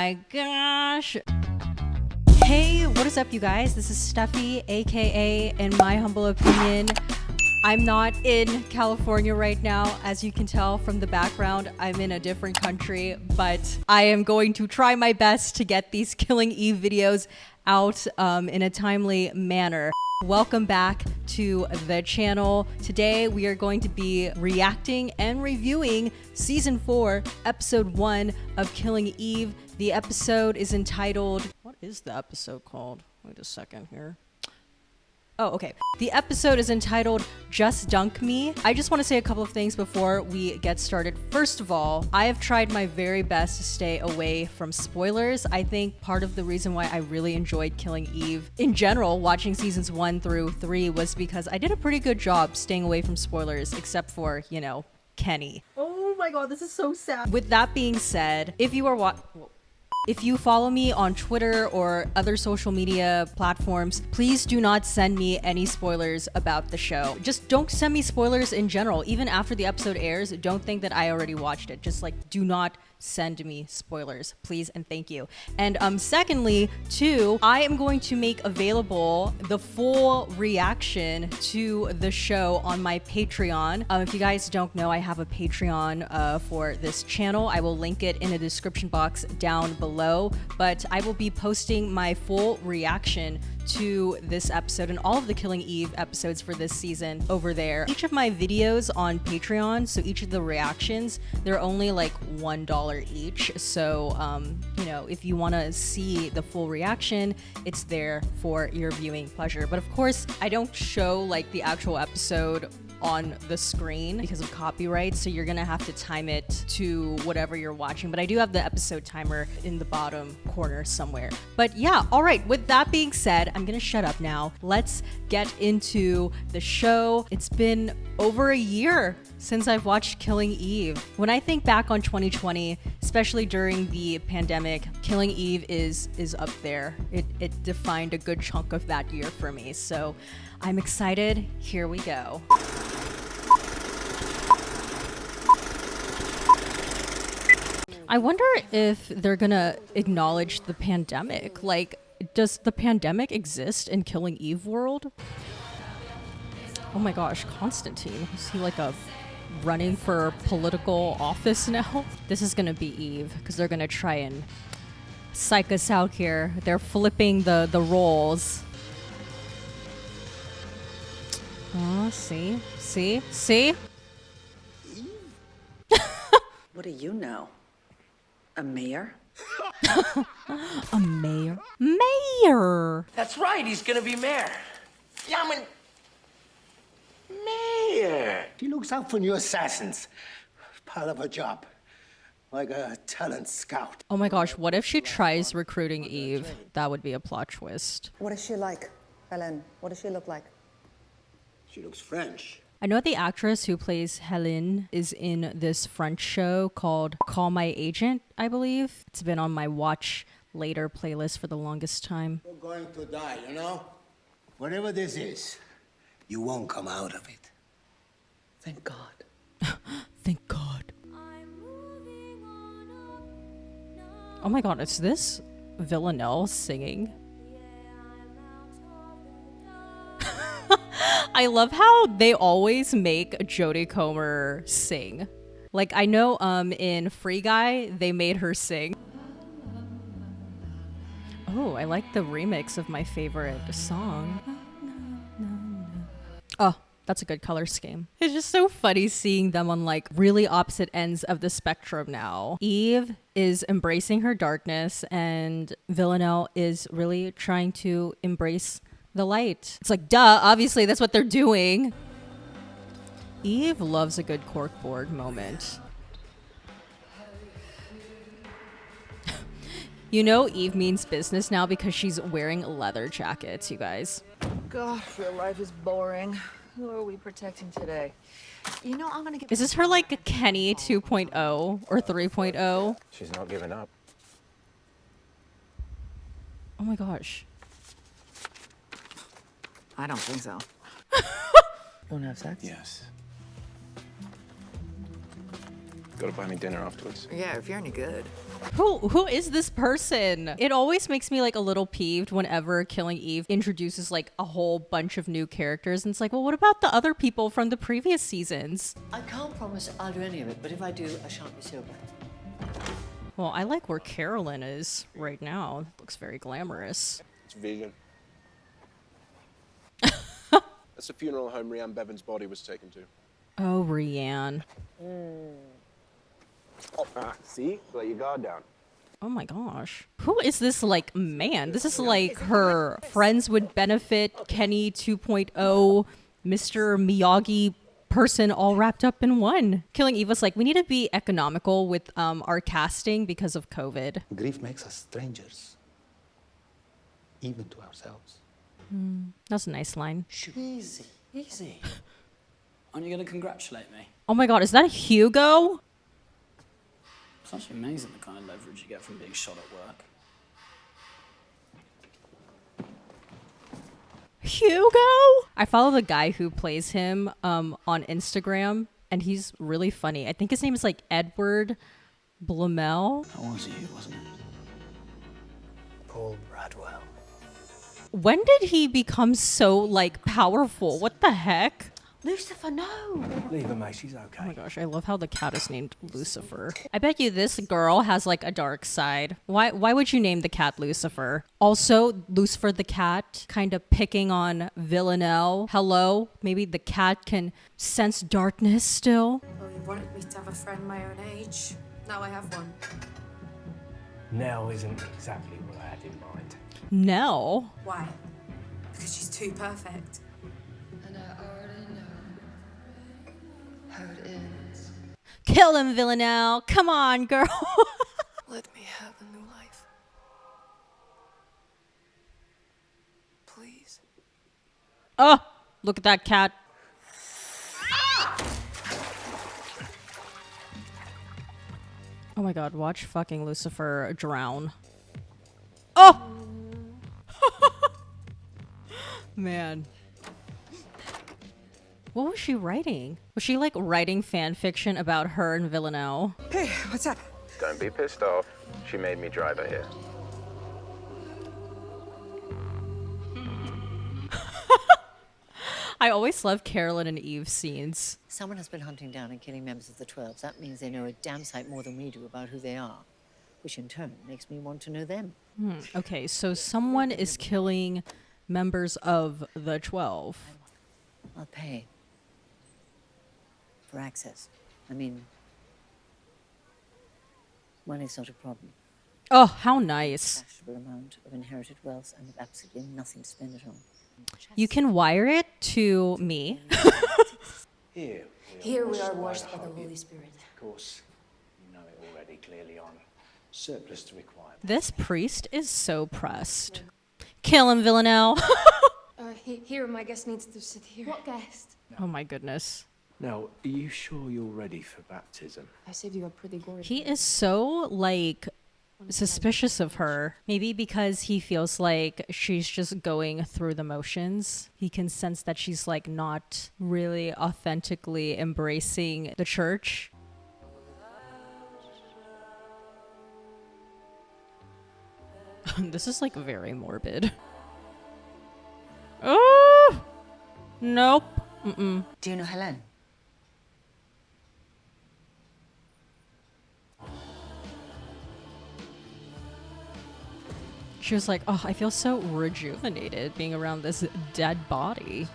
my gosh. Hey, what is up, you guys? This is Steffi, aka In My Humble Opinion. I'm not in California right now, as you can tell from the background. I'm in a different country, but I am going to try my best to get these Killing Eve videos out in a timely manner. Welcome back to the channel. Today we are going to be reacting and reviewing season 4, episode 1 of Killing Eve. The episode is entitled, what is the episode called? Wait a second here. Oh, okay. The episode is entitled Just Dunk Me. I just want to say a couple of things before we get started. First of all, I have tried my very best to stay away from spoilers. I think part of the reason why I really enjoyed Killing Eve in general, watching seasons 1 through 3, was because I did a pretty good job staying away from spoilers, except for, you know, Kenny. Oh my god, this is so sad. With that being said, if you follow me on Twitter or other social media platforms, please do not send me any spoilers about the show. Just don't send me spoilers in general. Even after the episode airs, don't think that I already watched it. Just like, do not send me spoilers, please and thank you. And secondly, too, I am going to make available the full reaction to the show on my Patreon. If you guys don't know, I have a Patreon for this channel. I will link it in the description box down below, but I will be posting my full reaction to this episode and all of the Killing Eve episodes for this season over there. Each of my videos on Patreon, so each of the reactions, they're only like $1 each. So, you know, if you want to see the full reaction, it's there for your viewing pleasure. But of course, I don't show like the actual episode on the screen because of copyright, so you're gonna have to time it to whatever you're watching, but I do have the episode timer in the bottom corner somewhere. But yeah, all right, with that being said, I'm gonna shut up now. Let's get into the show. It's been over a year since I've watched Killing Eve. When I think back on 2020, especially during the pandemic, Killing Eve is up there. It defined a good chunk of that year for me, so I'm excited. Here we go. I wonder if they're gonna acknowledge the pandemic. Like, does the pandemic exist in Killing Eve world? Oh my gosh, Constantine. Is he like a running for political office now? This is gonna be Eve, because they're gonna try and psych us out here. They're flipping the roles. Oh, see? What do you know? A mayor? A mayor? Mayor! That's right, he's gonna be mayor. Yeah, I'm an mayor. He looks out for new assassins. Part of her job. Like a talent scout. Oh my gosh, what if she tries recruiting Eve? That would be a plot twist. What is she like, Helen? What does she look like? She looks French. I know the actress who plays Helen is in this French show called Call My Agent, I believe. It's been on my watch later playlist for the longest time. You're going to die, you know? Whatever this is, you won't come out of it. Thank God. Thank God. Oh my god, is this Villanelle singing? I love how they always make Jodie Comer sing. Like, I know in Free Guy, they made her sing. Oh, I like the remix of my favorite song. Oh, that's a good color scheme. It's just so funny seeing them on like really opposite ends of the spectrum now. Eve is embracing her darkness and Villanelle is really trying to embrace the light. It's like, duh, obviously that's what they're doing. Eve loves a good corkboard moment. You know Eve means business now because she's wearing leather jackets, you guys. Gosh, your life is boring. Who are we protecting today? You know, I'm gonna get... Is this her like a Kenny 2.0 or 3.0? She's not giving up. Oh my gosh. I don't think so. Wanna have sex? Yes. Gotta buy me dinner afterwards. Yeah, if you're any good. Who is this person? It always makes me like a little peeved whenever Killing Eve introduces like a whole bunch of new characters, and it's like, well, what about the other people from the previous seasons? I can't promise I'll do any of it, but if I do, I shan't be sober. Well, I like where Carolyn is right now. It looks very glamorous. It's vegan. That's the funeral home Rianne Bevan's body was taken to. Oh, Rianne. See? Let your guard down. Oh my gosh. Who is this like man? This is like her friends would benefit Kenny 2.0 Mr. Miyagi person all wrapped up in one. Killing Eve was like, we need to be economical with our casting because of COVID. Grief makes us strangers, even to ourselves. That's a nice line. Easy, easy. Aren't you going to congratulate me? Oh my god, is that Hugo? It's actually amazing the kind of leverage you get from being shot at work. Hugo? I follow the guy who plays him on Instagram, and he's really funny. I think his name is like Edward Blumel. That was you, wasn't it? Paul Bradwell. When did he become so like powerful? What the heck? Lucifer, no! Leave her, mate. She's Oh okay. my gosh, I love how the cat is named Lucifer. I bet you this girl has like a dark side. Why would you name the cat Lucifer? Also, Lucifer the cat kind of picking on Villanelle. Hello? Maybe the cat can sense darkness still? Well, you wanted me to have a friend my own age. Now I have one. Nell isn't exactly what I had in mind. Nell? Why? Because she's too perfect. And I already know how it ends. Kill him, Villanelle. Come on, girl. Let me have a new life. Please. Oh, look at that cat. Oh my god, watch fucking Lucifer drown. Oh! Man. What was she writing? Was she like writing fan fiction about her and Villanelle? Hey, what's up? Don't be pissed off. She made me drive her here. I always love Carolyn and Eve scenes. Someone has been hunting down and killing members of the 12s. That means they know a damn sight more than we do about who they are, which in turn makes me want to know them. Okay, so someone is killing members of the 12. I'll pay for access. I mean, money's not a problem. Oh, how nice. Fashionable amount of inherited wealth and absolutely nothing to spend it on. You can wire it to me. Here we are washed by the Holy Spirit. Of course, you know it already clearly on surplus to requirement. This priest is so pressed. Kill him, Villanelle. Here, my guest needs to sit here. What guest? Oh my goodness. Now, are you sure you're ready for baptism? I saved you a pretty gory. He is so, like, suspicious of her. Maybe because he feels like she's just going through the motions. He can sense that she's, like, not really authentically embracing the church. This is, like, very morbid. Oh! Nope. Mm-mm. Do you know Helen? She was like, oh, I feel so rejuvenated being around this dead body.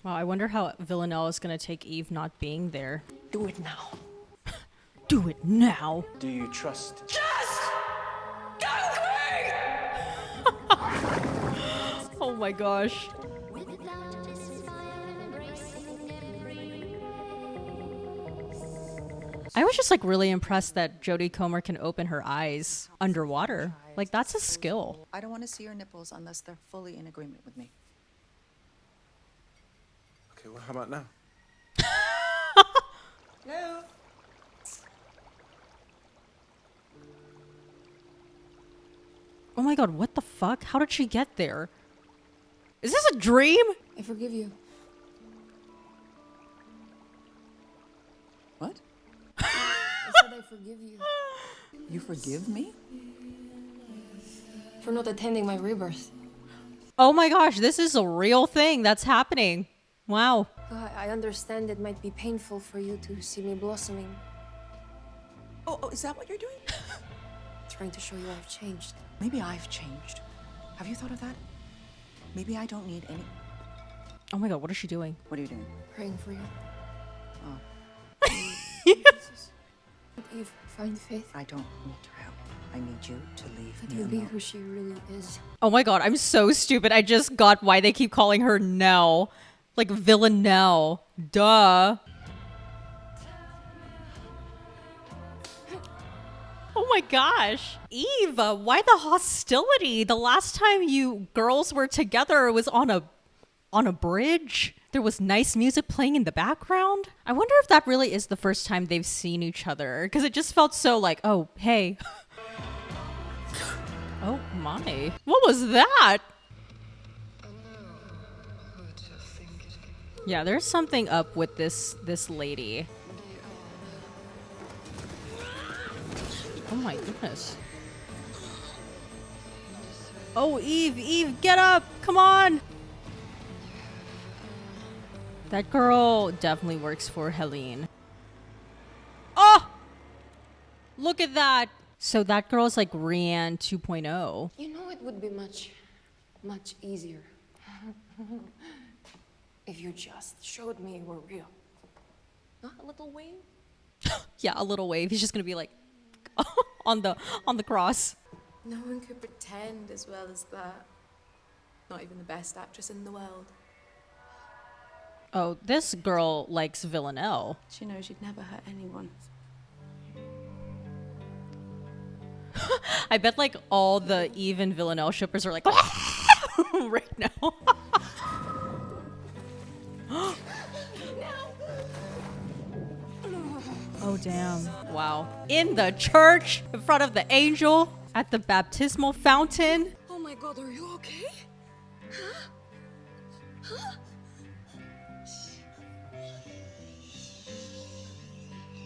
Wow, I wonder how Villanelle is going to take Eve not being there. Do it now. Do it now. Do you trust? Oh my gosh. I was just like really impressed that Jodie Comer can open her eyes underwater. Like that's a skill. I don't want to see your nipples unless they're fully in agreement with me. Okay, well, how about now? Hello? Oh my god, what the fuck? How did she get there? Is this a dream? I forgive you. What? I said I forgive you. You forgive me? For not attending my rebirth. Oh my gosh, this is a real thing that's happening. Wow. I understand it might be painful for you to see me blossoming. Oh, is that what you're doing? Trying to show you I've changed. Maybe I've changed. Have you thought of that? Maybe I don't need any... Oh my god, what is she doing? What are you doing? Praying for you. Oh. Would Eve find faith? I don't need your help. I need you to leave Let me you be alone. who she really is. Oh my god, I'm so stupid. I just got why they keep calling her Nell. Like Villanelle. Duh. Oh my gosh. Eve, why the hostility? The last time you girls were together was on a bridge. There was nice music playing in the background. I wonder if that really is the first time they've seen each other. Because it just felt so like, oh, hey. Oh my. What was that? Yeah, there's something up with this lady. Oh my goodness. Oh, Eve, get up! Come on! That girl definitely works for Helene. Oh! Look at that! So that girl's like Rianne 2.0. You know it would be much easier if you just showed me you were real. Not a little wave? Yeah, a little wave. He's just gonna be like on the cross. No one could pretend as well as that. Not even the best actress in the world. Oh, this girl likes Villanelle. She knows she'd never hurt anyone. I bet like all the Eve and Villanelle shippers are like right now. Oh damn. Wow. In the church, in front of the angel, at the baptismal fountain. Oh my god, are you okay?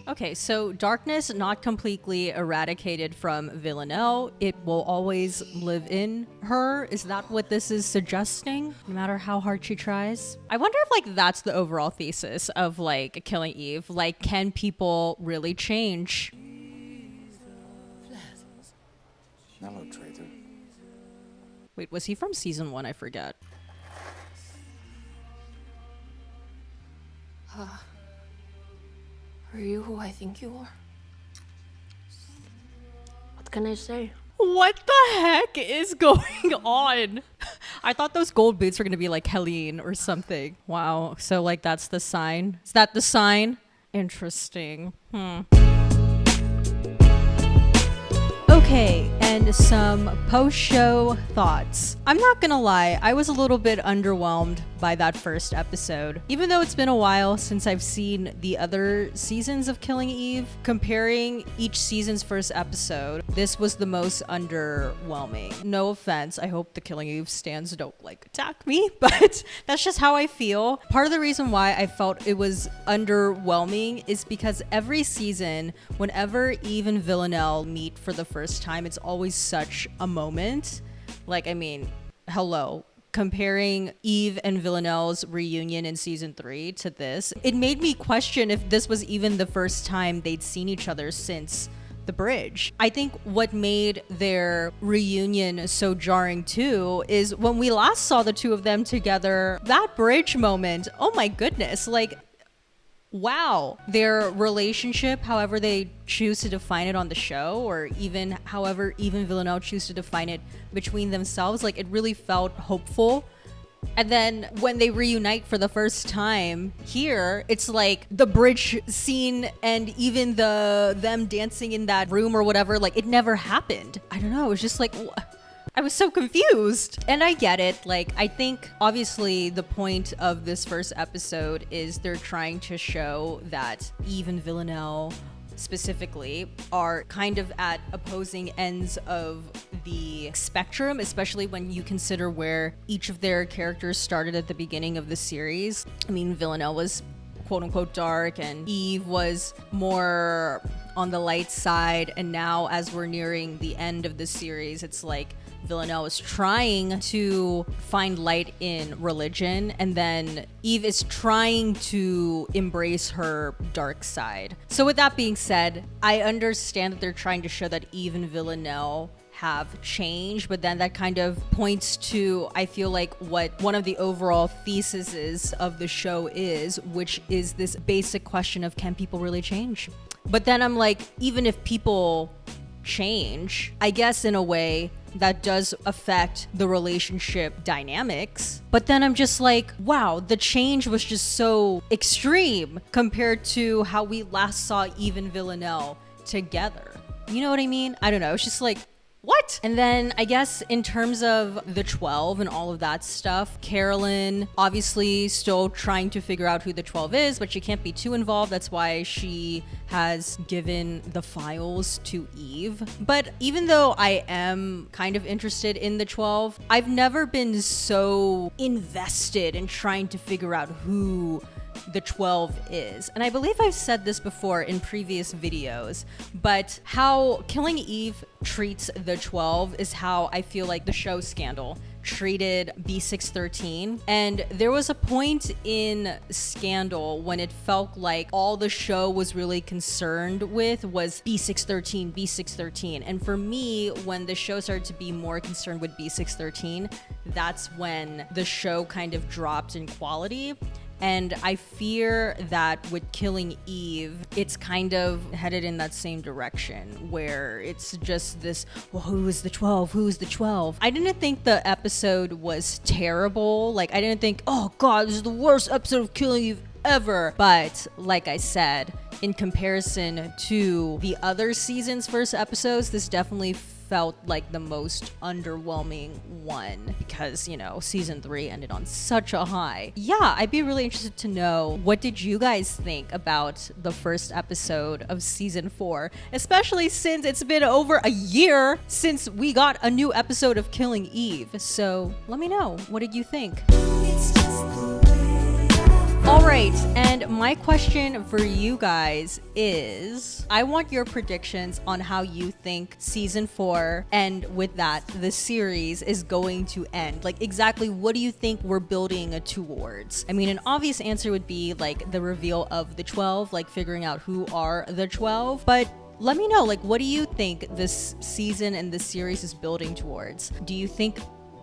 Okay, so darkness not completely eradicated from Villanelle. It will always live in her. Is that what this is suggesting? No matter how hard she tries? I wonder if like that's the overall thesis of like Killing Eve. Like, can people really change? Hello, traitor. Wait, was he from season 1? I forget. Are you who I think you are? What can I say? What the heck is going on? I thought those gold boots were gonna be like Helene or something. Wow. So like that's the sign. Is that the sign? Interesting. Okay, and some post-show thoughts. I'm not gonna lie, I was a little bit underwhelmed by that first episode. Even though it's been a while since I've seen the other seasons of Killing Eve, comparing each season's first episode, this was the most underwhelming. No offense, I hope the Killing Eve stans don't like attack me, but that's just how I feel. Part of the reason why I felt it was underwhelming is because every season, whenever Eve and Villanelle meet for the first time, it's always such a moment. Like, I mean, hello. Comparing Eve and Villanelle's reunion in season 3 to this, it made me question if this was even the first time they'd seen each other since the bridge. I think what made their reunion so jarring too is when we last saw the two of them together, that bridge moment, oh my goodness, like, wow. Their relationship, however they choose to define it on the show, or even however even Villanelle choose to define it between themselves, like it really felt hopeful. And then when they reunite for the first time here, it's like the bridge scene and even them dancing in that room or whatever, like it never happened. I don't know, it was just like I was so confused. And I get it. Like, I think obviously the point of this first episode is they're trying to show that Eve and Villanelle specifically are kind of at opposing ends of the spectrum, especially when you consider where each of their characters started at the beginning of the series. I mean, Villanelle was quote unquote dark and Eve was more on the light side. And now as we're nearing the end of the series, it's like Villanelle is trying to find light in religion, and then Eve is trying to embrace her dark side. So with that being said, I understand that they're trying to show that Eve and Villanelle have changed, but then that kind of points to, I feel like, what one of the overall theses of the show is, which is this basic question of, can people really change? But then I'm like, even if people change, I guess in a way that does affect the relationship dynamics. But then I'm just like, wow, the change was just so extreme compared to how we last saw Eve and Villanelle together. You know what I mean? I don't know. It's just like, what? And then I guess in terms of the 12 and all of that stuff, Carolyn obviously still trying to figure out who the 12 is, but she can't be too involved. That's why she has given the files to Eve. But even though I am kind of interested in the 12, I've never been so invested in trying to figure out who the 12 is. And I believe I've said this before in previous videos, but how Killing Eve treats the 12 is how I feel like the show Scandal treated B613. And there was a point in Scandal when it felt like all the show was really concerned with was B613, B613. And for me, when the show started to be more concerned with B613, that's when the show kind of dropped in quality. And I fear that with Killing Eve, it's kind of headed in that same direction where it's just this, well, who is the 12? Who's the 12? I didn't think the episode was terrible. Like, I didn't think, oh God, this is the worst episode of Killing Eve ever. But like I said, in comparison to the other season's first episodes, this definitely felt like the most underwhelming one because, you know, season 3 ended on such a high. Yeah, I'd be really interested to know, what did you guys think about the first episode of season 4, especially since it's been over a year since we got a new episode of Killing Eve. So let me know, what did you think? Alright, and my question for you guys is, I want your predictions on how you think season 4, and with that, the series is going to end. Like, exactly what do you think we're building towards? I mean, an obvious answer would be like the reveal of the 12, like figuring out who are the 12, but let me know, like, what do you think this season and this series is building towards? Do you think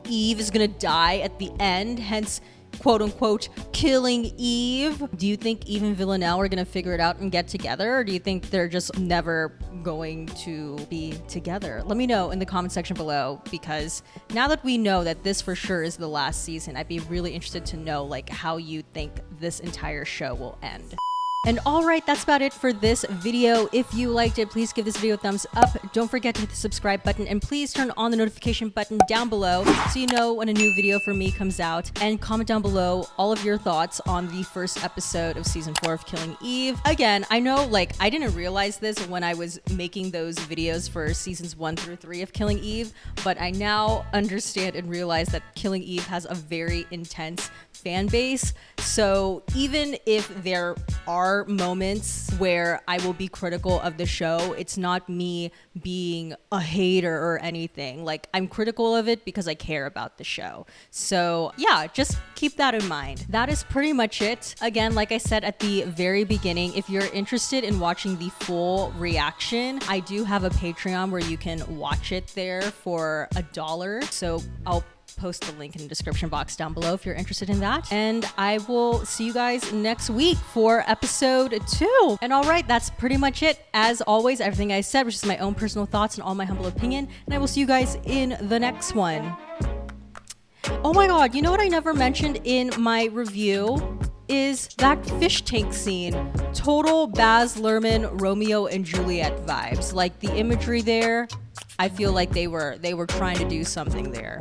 Eve is gonna die at the end, hence quote unquote Killing Eve? Do you think Eve and Villanelle are gonna figure it out and get together, or do you think they're just never going to be together? Let me know in the comment section below, because now that we know that this for sure is the last season, I'd be really interested to know like how you think this entire show will end. And alright, that's about it for this video. If you liked it, please give this video a thumbs up. Don't forget to hit the subscribe button, and please turn on the notification button down below so you know when a new video from me comes out. And comment down below all of your thoughts on the first episode of season 4 of Killing Eve. Again, I know, like, I didn't realize this when I was making those videos for seasons 1 through 3 of Killing Eve, but I now understand and realize that Killing Eve has a very intense fan base. So even if there are moments where I will be critical of the show, it's not me being a hater or anything. Like, I'm critical of it because I care about the show. So yeah, just keep that in mind. That is pretty much it. Again, like I said at the very beginning, if you're interested in watching the full reaction, I do have a Patreon where you can watch it there for $1. So I'll post the link in the description box down below if you're interested in that. And I will see you guys next week for episode 2. And all right, that's pretty much it. As always, everything I said was just my own personal thoughts and all my humble opinion. And I will see you guys in the next one. Oh my God, you know what I never mentioned in my review? Is that fish tank scene. Total Baz Luhrmann, Romeo and Juliet vibes. Like, the imagery there, I feel like they were trying to do something there.